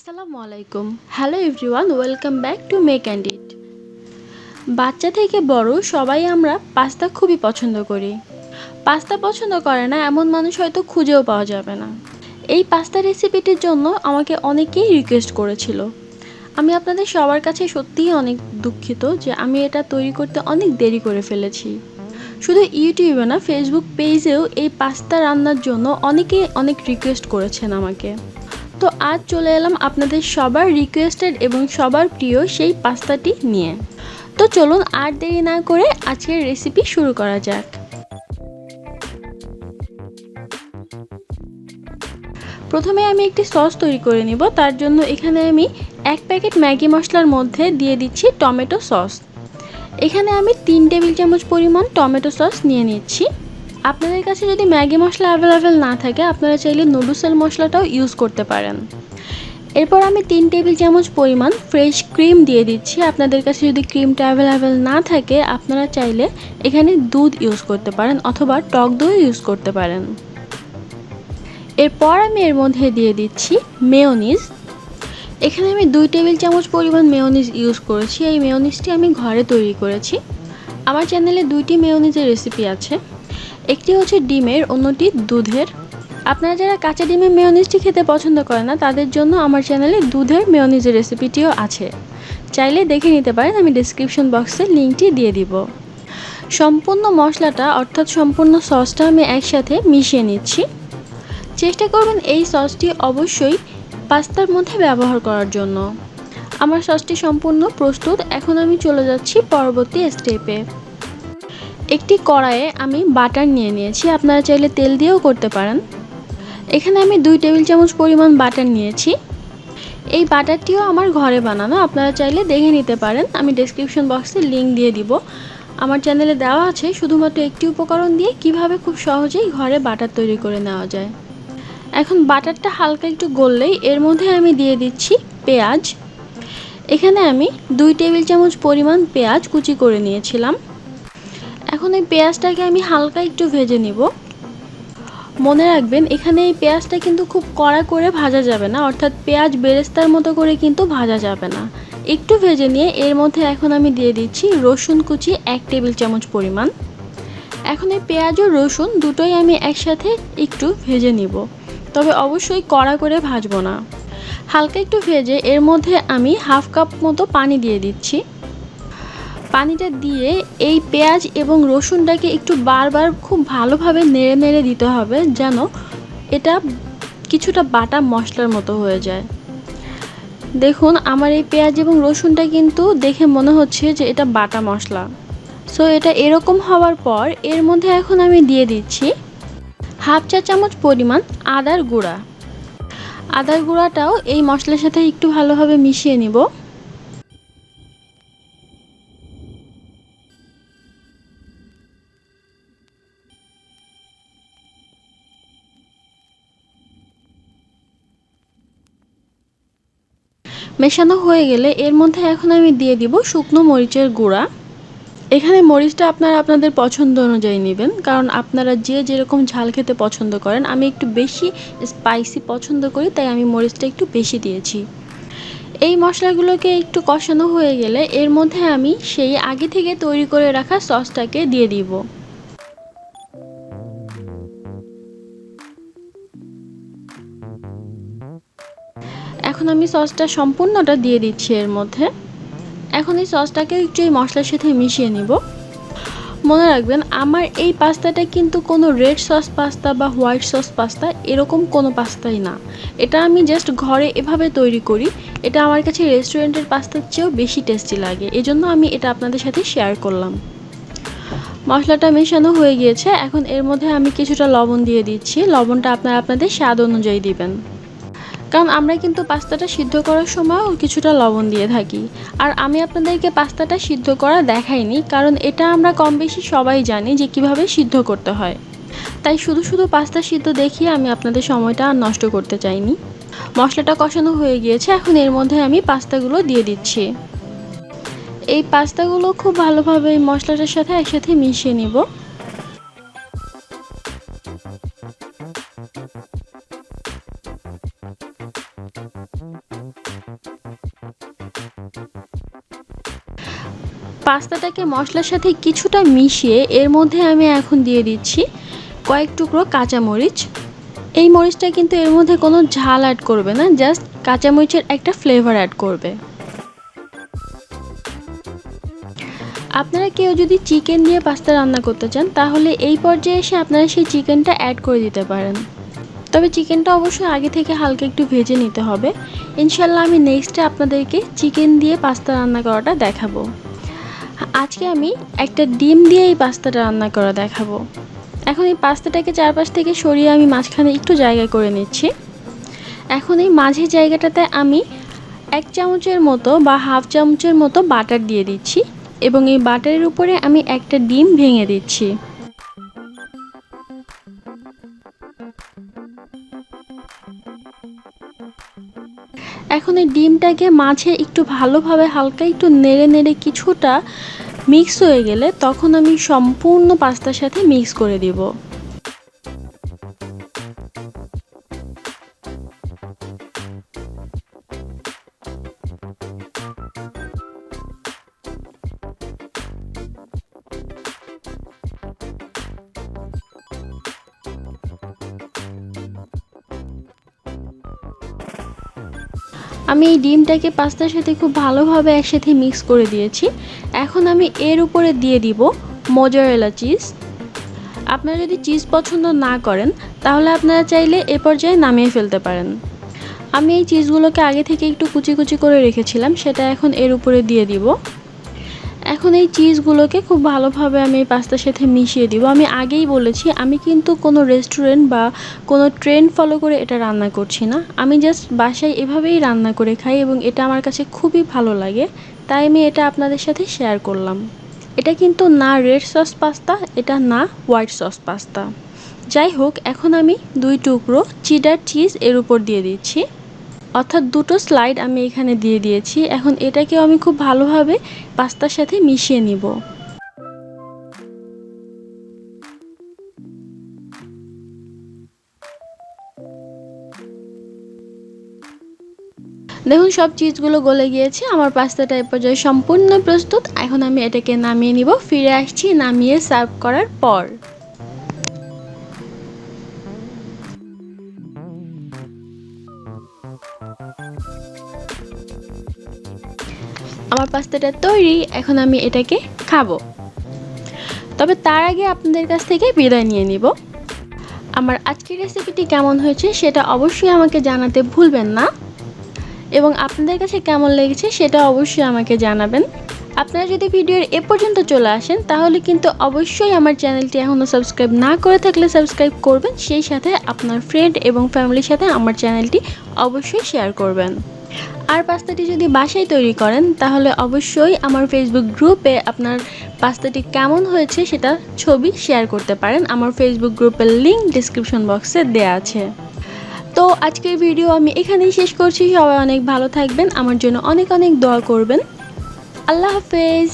আসসালামু আলাইকুম। Hello everyone, welcome back to মেকেন্ডিট। বাচ্চা থেকে বড় সবাই আমরা পাস্তা খুবই পছন্দ করি। পাস্তা পছন্দ করে না এমন মানুষ হয়তো খুঁজেও পাওয়া যাবে না। এই পাস্তা রেসিপিটির জন্য আমাকে অনেকেই রিকোয়েস্ট করেছিল। আমি আপনাদের সবার কাছে সত্যিই অনেক দুঃখিত যে আমি এটা তৈরি করতে অনেক দেরি করে ফেলেছি। শুধু ইউটিউবে না, ফেসবুক পেজেও এই পাস্তা রান্নার জন্য অনেকেই অনেক রিকোয়েস্ট করেছেন আমাকে। তো আজ চলে এলাম আপনাদের সবার রিকোয়েস্টেড এবং সবার প্রিয় সেই পাস্তাটি নিয়ে। তো চলুন আর দেরি না করে আজকের রেসিপি শুরু করা যাক। প্রথমে আমি একটি সস তৈরি করে নিব। তার জন্য এখানে আমি 1 প্যাকেট ম্যাগি মশলার মধ্যে দিয়ে দিচ্ছি টমেটো সস। এখানে আমি 3 টেবিল চামচ পরিমাণ টমেটো সস নিয়ে নিচ্ছি। আপনাদের কাছে যদি ম্যাগি মশলা অ্যাভেলেবেল না থাকে আপনারা চাইলে নুডলসের মশলাটাও ইউজ করতে পারেন। এরপর আমি 3 টেবিল চামচ পরিমাণ ফ্রেশ ক্রিম দিয়ে দিচ্ছি। আপনাদের কাছে যদি ক্রিমটা অ্যাভেলেবেল না থাকে আপনারা চাইলে এখানে দুধ ইউজ করতে পারেন অথবা টক দই ইউজ করতে পারেন। এরপর আমি এর মধ্যে দিয়ে দিচ্ছি মেয়োনিজ। এখানে আমি 2 টেবিল চামচ পরিমাণ মেয়োনিজ ইউজ করেছি। এই মেয়োনিজটি আমি ঘরে তৈরি করেছি। আমার চ্যানেলে 2টি মেয়োনিজের রেসিপি আছে। একটি হচ্ছে ডিমের, অন্যটি দুধের। আপনারা যারা কাঁচা ডিমের মেয়োনিজটি খেতে পছন্দ করেন না তাদের জন্য আমার চ্যানেলে দুধের মেয়োনিজের রেসিপিটিও আছে, চাইলে দেখে নিতে পারেন। আমি ডেসক্রিপশন বক্সে লিঙ্কটি দিয়ে দিব। সম্পূর্ণ মশলাটা অর্থাৎ সম্পূর্ণ সসটা আমি একসাথে মিশিয়ে নিচ্ছি। চেষ্টা করবেন এই সসটি অবশ্যই পাস্তার মধ্যে ব্যবহার করার জন্য। আমার সসটি সম্পূর্ণ প্রস্তুত। এখন আমি চলে যাচ্ছি পরবর্তী স্টেপে। একটি কড়াইয়ে আমি বাটার নিয়ে নিয়েছি, আপনারা চাইলে তেল দিয়েও করতে পারেন। এখানে আমি 2 টেবিল চামচ পরিমাণ বাটার নিয়েছি। এই বাটারটিও আমার ঘরে বানানো, আপনারা চাইলে দেখে নিতে পারেন। আমি ডেসক্রিপশন বক্সে লিঙ্ক দিয়ে দিব। আমার চ্যানেলে দেওয়া আছে শুধুমাত্র একটি উপকরণ দিয়ে কিভাবে খুব সহজেই ঘরে বাটার তৈরি করে নেওয়া যায়। এখন বাটারটা হালকা একটু গললেই এর মধ্যে আমি দিয়ে দিচ্ছি পেঁয়াজ। এখানে আমি 2 টেবিল চামচ পরিমাণ পেঁয়াজ কুচি করে নিয়েছিলাম। এখন এই পেঁয়াজটাকে আমি হালকা একটু ভেজে নিব। মনে রাখবেন এখানে এই পেঁয়াজটা কিন্তু খুব কড়া করে ভাজা যাবে না, অর্থাৎ পেঁয়াজ বেরেস্তার মতো করে কিন্তু ভাজা যাবে না। একটু ভেজে নিয়ে এর মধ্যে এখন আমি দিয়ে দিচ্ছি রসুন কুচি 1 টেবিল চামচ পরিমাণ। এখন এই পেঁয়াজ ও রসুন দুটোই আমি একসাথে একটু ভেজে নিব, তবে অবশ্যই কড়া করে ভাজবো না। হালকা একটু ভেজে এর মধ্যে আমি হাফ কাপ মতো পানি দিয়ে দিচ্ছি। পানিটা দিয়ে এই পেঁয়াজ এবং রসুনটাকে একটু বারবার খুব ভালোভাবে নেড়ে নেড়ে দিতে হবে, যেন এটা কিছুটা বাটা মশলার মতো হয়ে যায়। দেখুন আমার এই পেঁয়াজ এবং রসুনটা কিন্তু দেখে মনে হচ্ছে যে এটা বাটা মশলা। সো এটা এরকম হওয়ার পর এর মধ্যে এখন আমি দিয়ে দিচ্ছি হাফ চা চামচ পরিমাণ আদার গুঁড়া। আদার গুঁড়াটাও এই মশলার সাথে একটু ভালোভাবে মিশিয়ে নিব। মেশানো হয়ে গেলে এর মধ্যে এখন আমি দিয়ে দিব শুকনো মরিচের গুঁড়া। এখানে মরিচটা আপনারা আপনাদের পছন্দ অনুযায়ী নেবেন, কারণ আপনারা যে যেরকম ঝাল খেতে পছন্দ করেন। আমি একটু বেশি স্পাইসি পছন্দ করি, তাই আমি মরিচটা একটু বেশি দিয়েছি। এই মশলাগুলোকে একটু কষানো হয়ে গেলে এর মধ্যে আমি সেই আগে থেকে তৈরি করে রাখা সসটাকে দিয়ে দিব। এখন আমি সসটা সম্পূর্ণটা দিয়ে দিচ্ছি এর মধ্যে। এখন এই সসটাকে একটু এই মশলার সাথে মিশিয়ে নিব। মনে রাখবেন আমার এই পাস্তাটা কিন্তু কোনো রেড সস পাস্তা বা হোয়াইট সস পাস্তা এরকম কোনো পাস্তাই না। এটা আমি জাস্ট ঘরে এভাবে তৈরি করি। এটা আমার কাছে রেস্টুরেন্টের পাস্তার চেয়েও বেশি টেস্টি লাগে, এজন্য আমি এটা আপনাদের সাথে শেয়ার করলাম। মশলাটা মেশানো হয়ে গিয়েছে। এখন এর মধ্যে আমি কিছুটা লবণ দিয়ে দিচ্ছি। লবণটা আপনারা আপনাদের স্বাদ অনুযায়ী দিবেন, কারণ আমরা কিন্তু পাস্তাটা সিদ্ধ করার সময়ও কিছুটা লবণ দিয়ে থাকি। আর আমি আপনাদেরকে পাস্তাটা সিদ্ধ করা দেখাইনি, কারণ এটা আমরা কম বেশি সবাই জানি যে কিভাবে সিদ্ধ করতে হয়। তাই শুধু শুধু পাস্তা সিদ্ধ দেখিয়ে আমি আপনাদের সময়টা আর নষ্ট করতে চাইনি। মশলাটা কষানো হয়ে গিয়েছে। এখন এর মধ্যে আমি পাস্তাগুলো দিয়ে দিচ্ছি। এই পাস্তাগুলো খুব ভালোভাবে এই মশলাটার সাথে একসাথে মিশিয়ে নিব। পাস্তাটাকে মশলার সাথে কিছুটা মিশিয়ে এর মধ্যে আমি এখন দিয়ে দিচ্ছি কয়েক টুকরো কাঁচামরিচ। এই মরিচটা কিন্তু এর মধ্যে কোনো ঝাল অ্যাড করবে না, জাস্ট কাঁচামরিচের একটা ফ্লেভার অ্যাড করবে। আপনারা কেউ যদি চিকেন দিয়ে পাস্তা রান্না করতে চান তাহলে এই পর্যায়ে এসে আপনারা সেই চিকেনটা অ্যাড করে দিতে পারেন, তবে চিকেনটা অবশ্যই আগে থেকে হালকা একটু ভেজে নিতে হবে। ইনশাল্লাহ আমি নেক্সটে আপনাদেরকে চিকেন দিয়ে পাস্তা রান্না করাটা দেখাবো। আজকে আমি একটা ডিম দিয়ে এই পাস্তাটা রান্না করা দেখাবো। এখন এই পাস্তাটাকে চারপাশ থেকে সরিয়ে আমি মাঝখানে একটু জায়গা করে নিচ্ছি। এখন এই মাঝের জায়গাটাতে আমি 1 চামচের মতো বা হাফ চামচের মতো বাটার দিয়ে দিচ্ছি এবং এই বাটারের উপরে আমি একটা ডিম ভেঙে দিচ্ছি। এখন এই ডিমটাকে মাঝে একটু ভালোভাবে হালকা একটু নেড়ে নেড়ে কিছুটা মিক্স হয়ে গেলে তখন আমি সম্পূর্ণ পাস্তার সাথে মিক্স করে দিব। আমি এই ডিমটাকে পাস্তার সাথে খুব ভালোভাবে একসাথে মিক্স করে দিয়েছি। এখন আমি এর উপরে দিয়ে দিব মোজারেলা চিজ। আপনারা যদি চিজ পছন্দ না করেন তাহলে আপনারা চাইলে এ পর্যায়ে নামিয়ে ফেলতে পারেন। আমি এই চিজগুলোকে আগে থেকে একটু কুচি কুচি করে রেখেছিলাম, সেটা এখন এর উপরে দিয়ে দিব। এখন এই চিজগুলোকে খুব ভালোভাবে আমি এই পাস্তার সাথে মিশিয়ে দিব। আমি আগেই বলেছি আমি কিন্তু কোনো রেস্টুরেন্ট বা কোনো ট্রেন্ড ফলো করে এটা রান্না করছি না, আমি জাস্ট বাসায় এভাবেই রান্না করে খাই এবং এটা আমার কাছে খুবই ভালো লাগে, তাই আমি এটা আপনাদের সাথে শেয়ার করলাম। এটা কিন্তু না রেড সস পাস্তা, এটা না হোয়াইট সস পাস্তা। যাই হোক, এখন আমি 2 টুকরো চিডার চিজ এর উপর দিয়ে দিচ্ছি, অর্থাৎ 2টো স্লাইড আমি এখানে দিয়ে দিয়েছি। এখন এটাকেও আমি খুব ভালোভাবে পাস্তার সাথে মিশিয়ে নিব। দেখুন সব চিজগুলো গলে গিয়েছে, আমার পাস্তাটা এ পর্যায়ে সম্পূর্ণ প্রস্তুত। এখন আমি এটাকে নামিয়ে নিব। ফিরে আসছি নামিয়ে সার্ভ করার পর। আমার পাস্তাটা তৈরি, এখন আমি এটাকে খাবো। তবে তার আগে আপনাদের কাছ থেকে বিদায় নিয়ে নিব। আমার আজকের রেসিপিটি কেমন হয়েছে সেটা অবশ্যই আমাকে জানাতে ভুলবেন না এবং আপনাদের কাছে কেমন লেগেছে সেটা অবশ্যই আমাকে জানাবেন। আপনারা যদি ভিডিওর এ পর্যন্ত চলে আসেন তাহলে কিন্তু অবশ্যই আমার চ্যানেলটি এখনও সাবস্ক্রাইব না করে থাকলে সাবস্ক্রাইব করবেন, সেই সাথে আপনার ফ্রেন্ড এবং ফ্যামিলির সাথে আমার চ্যানেলটি অবশ্যই শেয়ার করবেন। আর পাস্তাটি যদি বাসায় তৈরি করেন তাহলে অবশ্যই আমার ফেসবুক গ্রুপে আপনার পাস্তাটি কেমন হয়েছে সেটা ছবি শেয়ার করতে পারেন। আমার ফেসবুক গ্রুপের লিংক ডেসক্রিপশন বক্সে দেওয়া আছে। তো আজকের ভিডিও আমি এখানেই শেষ করছি। সবাই অনেক ভালো থাকবেন, আমার জন্য অনেক অনেক দোয়া করবেন। আল্লাহ হাফেজ।